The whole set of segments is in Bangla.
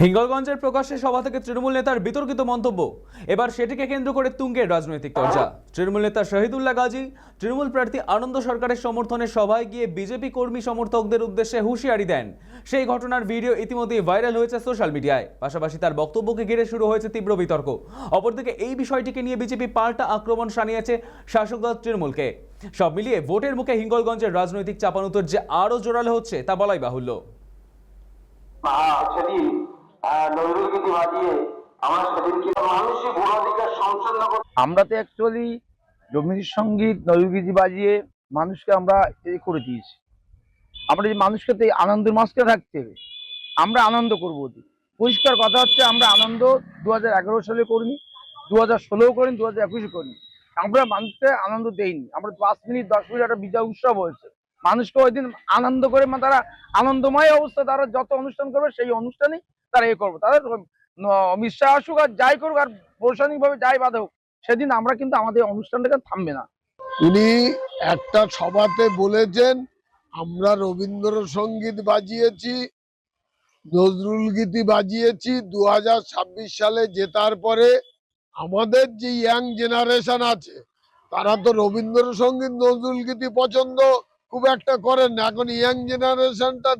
হিঙ্গলগঞ্জের প্রকাশ্যে সভা থেকে তৃণমূল নেতার বিতর্কিত মন্তব্য। এবার সেটিকে কেন্দ্র করে তুঙ্গের রাজনৈতিক চর্চা। তৃণমূল নেতা শহীদুল্লাহ গাজী তৃণমূল প্রার্থী আনন্দ সরকারের সমর্থনে সভায় গিয়ে বিজেপি কর্মী সমর্থকদের উদ্দেশ্যে হুঁশিয়ারি দেন। সেই ঘটনার ভিডিও ইতিমধ্যেই ভাইরাল হয়েছে সোশ্যাল মিডিয়ায়। পাশাপাশি তার বক্তব্যকে ঘিরে শুরু হয়েছে তীব্র বিতর্ক। অপরদিকে এই বিষয়টিকে নিয়ে বিজেপি পাল্টা আক্রমণ শানিয়েছে শাসক দল তৃণমূলকে। সব মিলিয়ে ভোটের মুখে হিঙ্গলগঞ্জের রাজনৈতিক চাপানুতর যে আরও জোরালো হচ্ছে তা বলাই বাহুল্য। আমরা তো অ্যাকচুয়ালি রবীন্দ্র সঙ্গীত নজরুলগীতি বাজিয়ে মানুষকে আমরা করে দিয়েছি। আমরা যে মানুষকে তো আনন্দের মাসকে থাকতে হবে, আমরা আনন্দ করবো। পরিষ্কার কথা হচ্ছে, আমরা আনন্দ 2011 সালে করিনি, 2016 করিনি, 2021 করিনি। আমরা মানুষকে আনন্দ দেইনি। আমরা 5 মিনিট 10 মিনিট একটা বিজয় উৎসব হয়েছে, মানুষকে ওই দিন আনন্দ করে তারা আনন্দময় অবস্থা তারা যত অনুষ্ঠান করবে সেই অনুষ্ঠানেই তারা করবো। তাদের অমিত শাহ আসুক আর যাই করুক আর প্রশাসনিক ভাবে যাই বাধা হোক, সেদিন আমরা কিন্তু আমাদের অনুষ্ঠানটাকে থামবে না। উনি একটা সভাতে বলেছেন, আমরা রবীন্দ্রসঙ্গীত বাজিয়েছি, নজরুল গীতি বাজিয়েছি। 2026 সালে জেতার পরে আমাদের যে ইয়াং জেনারেশন আছে তারা তো রবীন্দ্রসঙ্গীত নজরুল গীতি পছন্দ খুব একটা করেন না। এখন ইয়াং জেনারেশনটা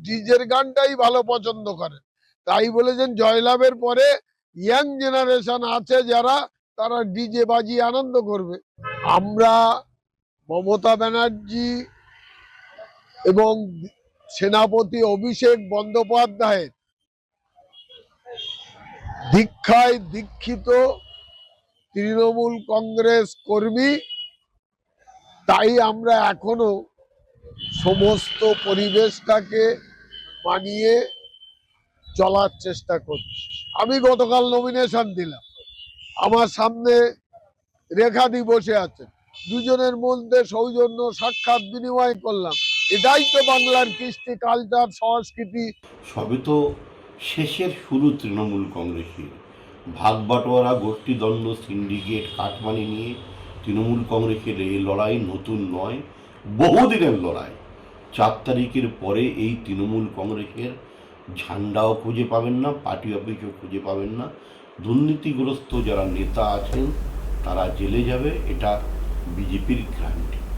ডিজের গানটাই ভালো পছন্দ করে। তাই বলেছেন জয়লাভের পরে ইয়াং জেনারেশন আছে যারা, তারা ডিজে বাজিয়ে আনন্দ করবে। আমরা মমতা ব্যানার্জি এবং সেনাপতি অভিষেক বন্দ্যোপাধ্যায়ের দীক্ষায় দীক্ষিত তৃণমূল কংগ্রেস কর্মী, তাই আমরা এখনো সমস্ত পরিবেশটাকে মানিয়ে চলার চেষ্টা করছি। আমি গতকাল নমিনেশন দিলাম, আমার সামনে রেখাদি বসে আছেন, দুজনের মধ্যে সৌজন্য সাক্ষাৎ বিনিময় করলাম। এটাই তো বাংলার কৃষ্টি, কালচার, সংস্কৃতি। সবে তো শেষের শুরু তৃণমূল কংগ্রেসের। ভাগ বাটোয়ারা, গোষ্ঠীদ্বন্দ্ব, সিন্ডিকেট, কাটমানি নিয়ে তৃণমূল কংগ্রেসের এই লড়াই নতুন নয়, বহুদিনের লড়াই। 4 তারিখের পরে এই তৃণমূল কংগ্রেসের ঝান্ডাও খুঁজে পাবেন না, পার্টি অফিসও খুঁজে পাবেন না। দুর্নীতিগ্রস্ত যারা নেতা আছেন তারা জেলে যাবে, এটা বিজেপির গ্যারান্টি।